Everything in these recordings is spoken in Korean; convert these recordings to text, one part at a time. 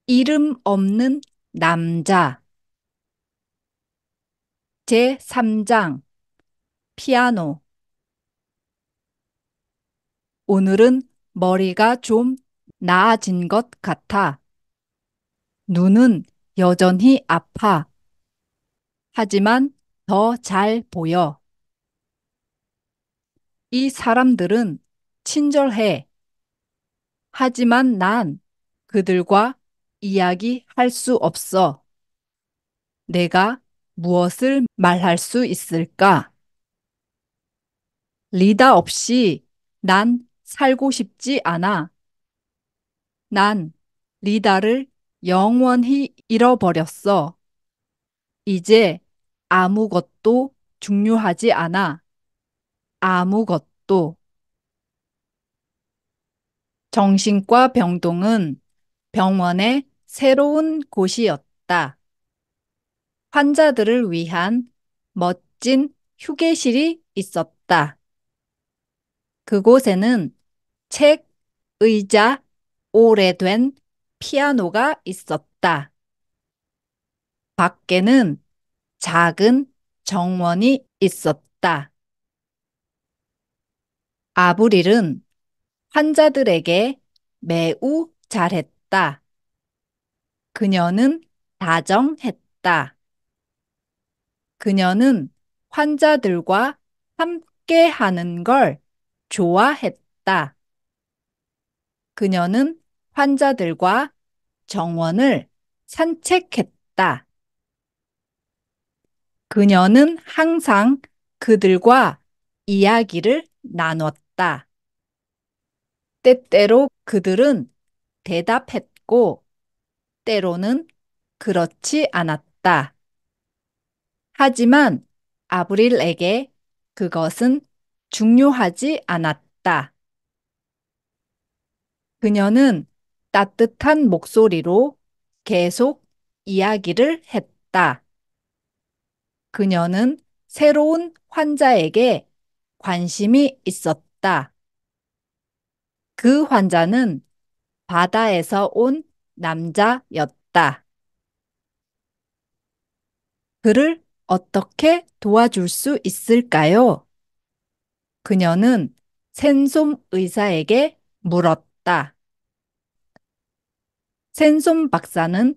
이름 없는 남자 제3장 피아노. 오늘은 머리가 좀 나아진 것 같아. 눈은 여전히 아파. 하지만 더 잘 보여. 이 사람들은 친절해. 하지만 난 그들과 이야기할 수 없어. 내가 무엇을 말할 수 있을까? 리다 없이 난 살고 싶지 않아. 난 리다를 영원히 잃어버렸어. 이제 아무것도 중요하지 않아. 아무것도. 정신과 병동은 병원의 새로운 곳이었다. 환자들을 위한 멋진 휴게실이 있었다. 그곳에는 책, 의자, 오래된 피아노가 있었다. 밖에는 작은 정원이 있었다. 아브릴은 환자들에게 매우 잘했다. 그녀는 다정했다. 그녀는 환자들과 함께 하는 걸 좋아했다. 그녀는 환자들과 정원을 산책했다. 그녀는 항상 그들과 이야기를 나눴다. 때때로 그들은 대답했고, 때로는 그렇지 않았다. 하지만 아브릴에게 그것은 중요하지 않았다. 그녀는 따뜻한 목소리로 계속 이야기를 했다. 그녀는 새로운 환자에게 관심이 있었다. 그 환자는 바다에서 온 남자였다. 그를 어떻게 도와줄 수 있을까요? 그녀는 센솜 의사에게 물었다. 센솜 박사는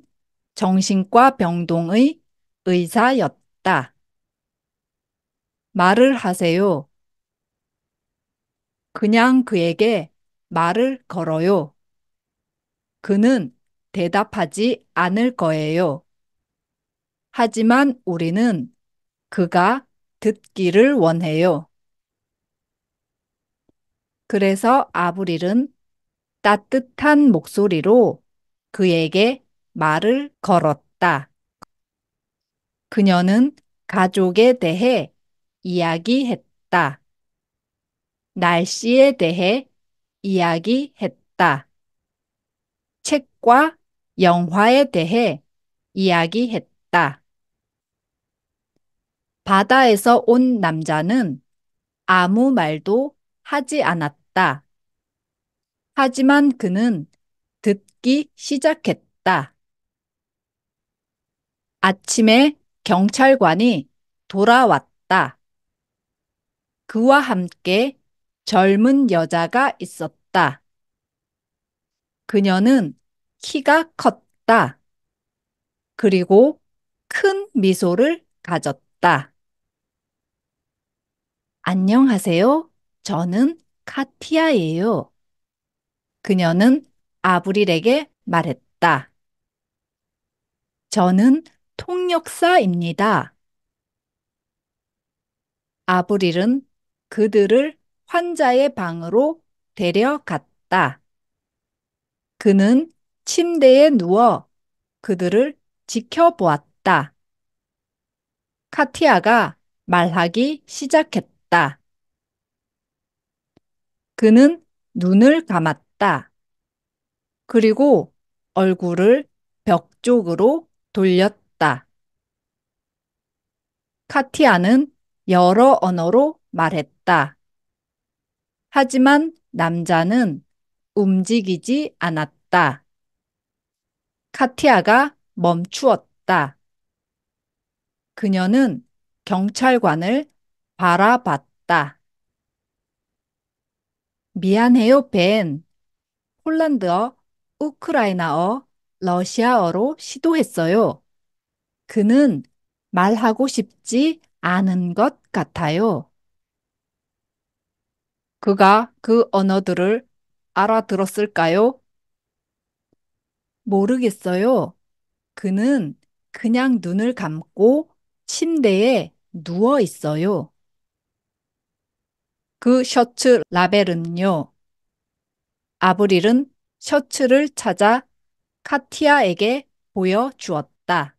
정신과 병동의 의사였다. 말을 하세요. 그냥 그에게 말을 걸어요. 그는 대답하지 않을 거예요. 하지만 우리는 그가 듣기를 원해요. 그래서 아브릴은 따뜻한 목소리로 그에게 말을 걸었다. 그녀는 가족에 대해 이야기했다. 날씨에 대해 이야기했다. 책과 영화에 대해 이야기했다. 바다에서 온 남자는 아무 말도 하지 않았다. 하지만 그는 듣기 시작했다. 아침에 경찰관이 돌아왔다. 그와 함께 젊은 여자가 있었다. 그녀는 키가 컸다. 그리고 큰 미소를 가졌다. 안녕하세요. 저는 카티아예요. 그녀는 아브릴에게 말했다. 저는 통역사입니다. 아브릴은 그들을 환자의 방으로 데려갔다. 그는 침대에 누워 그들을 지켜보았다. 카티아가 말하기 시작했다. 그는 눈을 감았다. 그리고 얼굴을 벽 쪽으로 돌렸다. 카티아는 여러 언어로 말했다. 하지만 남자는 움직이지 않았다. 카티아가 멈추었다. 그녀는 경찰관을 바라봤다. 미안해요, 벤. 폴란드어, 우크라이나어, 러시아어로 시도했어요. 그는 말하고 싶지 않은 것 같아요. 그가 그 언어들을 알아들었을까요? 모르겠어요. 그는 그냥 눈을 감고 침대에 누워 있어요. 그 셔츠 라벨은요. 아브릴은 셔츠를 찾아 카티아에게 보여주었다.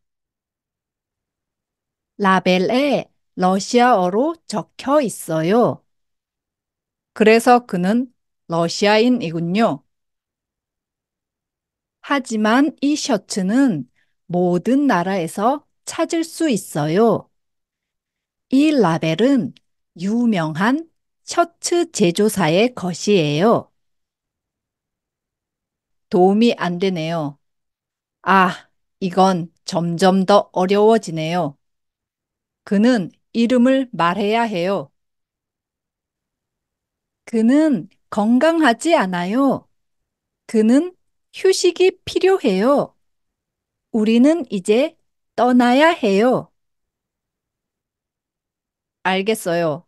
라벨에 러시아어로 적혀 있어요. 그래서 그는 러시아인이군요. 하지만 이 셔츠는 모든 나라에서 찾을 수 있어요. 이 라벨은 유명한 셔츠 제조사의 것이에요. 도움이 안 되네요. 아, 이건 점점 더 어려워지네요. 그는 이름을 말해야 해요. 그는 건강하지 않아요. 그는 휴식이 필요해요. 우리는 이제 떠나야 해요. 알겠어요.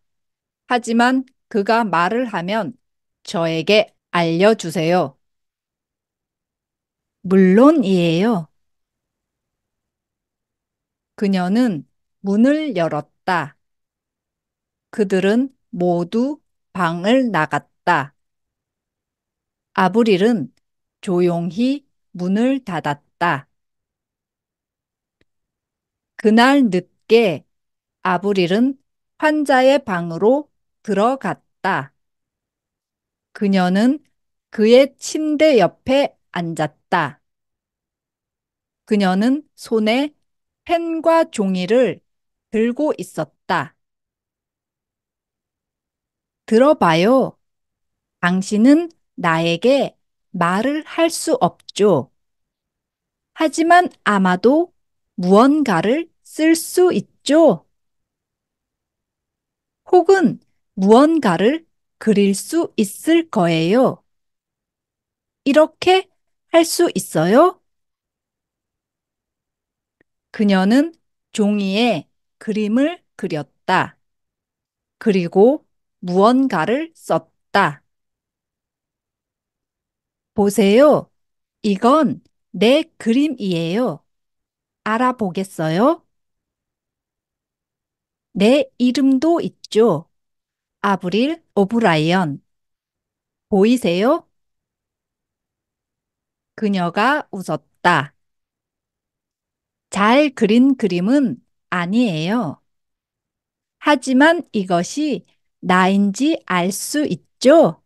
하지만 그가 말을 하면 저에게 알려주세요. 물론이에요. 그녀는 문을 열었다. 그들은 모두 방을 나갔다. 아브릴은 조용히 문을 닫았다. 그날 늦게 아브릴은 환자의 방으로 들어갔다. 그녀는 그의 침대 옆에 앉았다. 그녀는 손에 펜과 종이를 들고 있었다. 들어봐요. 당신은 나에게 말을 할 수 없죠. 하지만 아마도 무언가를 쓸 수 있죠. 혹은 무언가를 그릴 수 있을 거예요. 이렇게 할 수 있어요? 그녀는 종이에 그림을 그렸다. 그리고 무언가를 썼다. 보세요. 이건 내 그림이에요. 알아보겠어요? 내 이름도 있죠. 아브릴 오브라이언. 보이세요? 그녀가 웃었다. 잘 그린 그림은 아니에요. 하지만 이것이 나인지 알 수 있죠?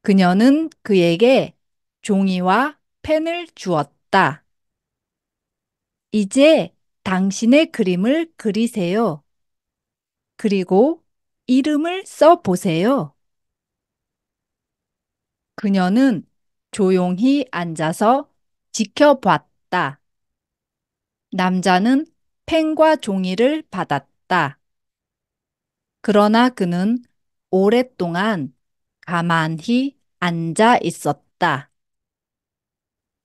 그녀는 그에게 종이와 펜을 주었다. 이제 당신의 그림을 그리세요. 그리고 이름을 써 보세요. 그녀는 조용히 앉아서 지켜봤다. 남자는 펜과 종이를 받았다. 그러나 그는 오랫동안 가만히 앉아 있었다.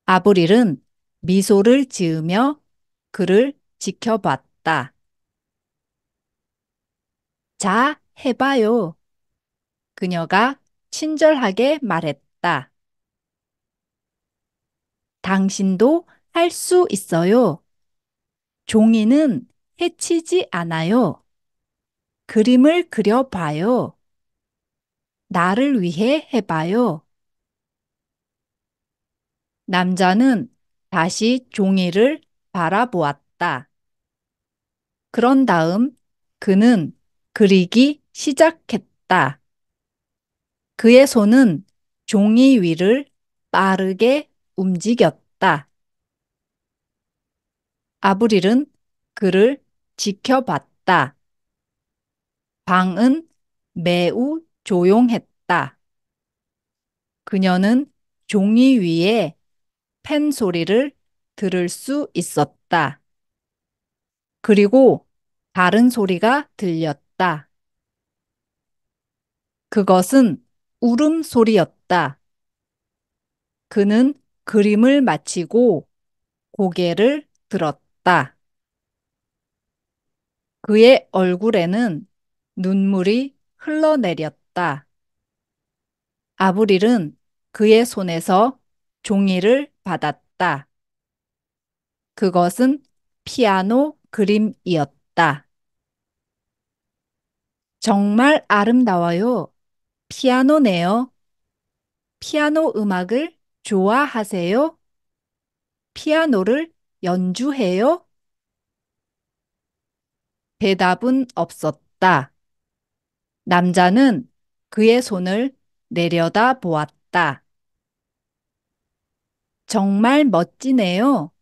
아브릴은 미소를 지으며 그를 지켜봤다. 자, 해봐요. 그녀가 친절하게 말했다. 당신도 할 수 있어요. 종이는 해치지 않아요. 그림을 그려봐요. 나를 위해 해봐요. 남자는 다시 종이를 바라보았다. 그런 다음 그는 그리기 시작했다. 그의 손은 종이 위를 빠르게 움직였다. 아브릴은 그를 지켜봤다. 방은 매우 조용했다. 그녀는 종이 위에 팬 소리를 들을 수 있었다. 그리고 다른 소리가 들렸다. 그것은 울음소리였다. 그는 그림을 마치고 고개를 들었다. 그의 얼굴에는 눈물이 흘러내렸다. 아브릴은 그의 손에서 종이를 받았다. 그것은 피아노 그림이었다. 정말 아름다워요. 피아노네요. 피아노 음악을 좋아하세요? 피아노를 연주해요? 대답은 없었다. 남자는 그의 손을 내려다 보았다. 정말 멋지네요.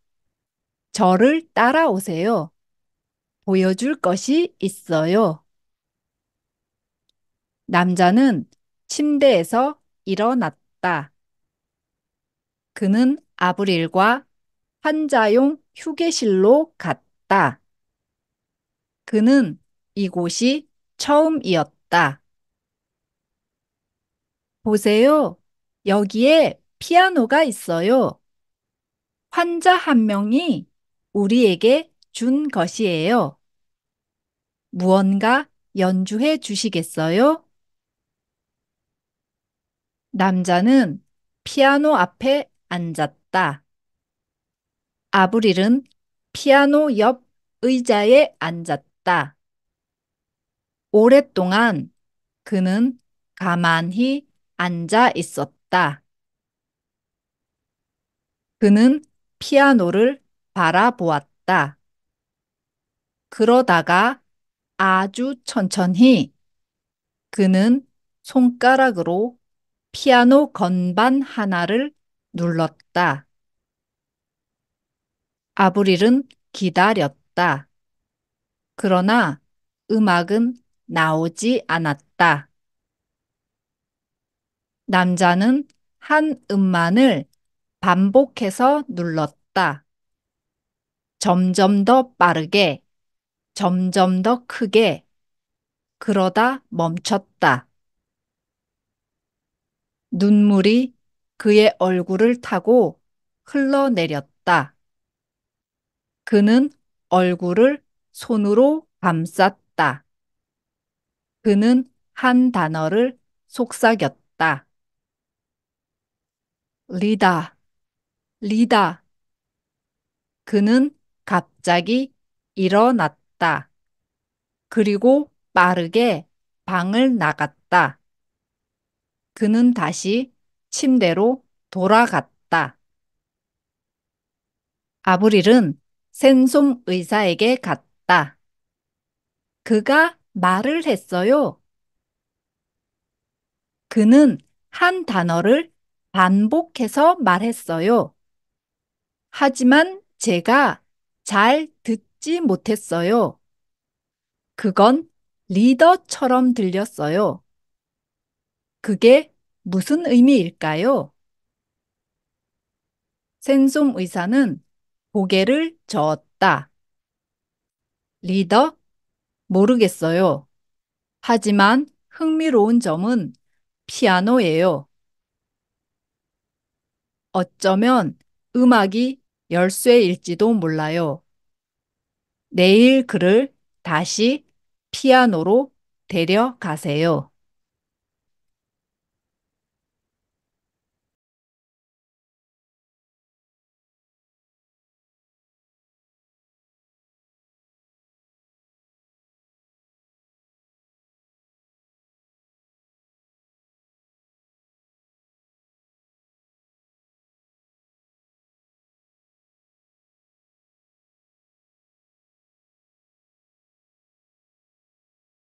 저를 따라오세요. 보여줄 것이 있어요. 남자는 침대에서 일어났다. 그는 아브릴과 환자용 휴게실로 갔다. 그는 이곳이 처음이었다. 보세요. 여기에 피아노가 있어요. 환자 한 명이 우리에게 준 것이에요. 무언가 연주해 주시겠어요? 남자는 피아노 앞에 앉았다. 아브릴은 피아노 옆 의자에 앉았다. 오랫동안 그는 가만히 앉아 있었다. 그는 피아노를 바라보았다. 그러다가 아주 천천히 그는 손가락으로 피아노 건반 하나를 눌렀다. 아브릴은 기다렸다. 그러나 음악은 나오지 않았다. 남자는 한 음만을 반복해서 눌렀다. 점점 더 빠르게, 점점 더 크게, 그러다 멈췄다. 눈물이 그의 얼굴을 타고 흘러내렸다. 그는 얼굴을 손으로 감쌌다. 그는 한 단어를 속삭였다. 리다, 리다. 그는 갑자기 일어났다. 그리고 빠르게 방을 나갔다. 그는 다시 침대로 돌아갔다. 아브릴은 센솜 의사에게 갔다. 그가 말을 했어요. 그는 한 단어를 반복해서 말했어요. 하지만 제가 잘 듣지 못했어요. 그건 리더처럼 들렸어요. 그게 무슨 의미일까요? 센솜 의사는 고개를 저었다. 리더? 모르겠어요. 하지만 흥미로운 점은 피아노예요. 어쩌면 음악이 열쇠일지도 몰라요. 내일 그를 다시 피아노로 데려가세요.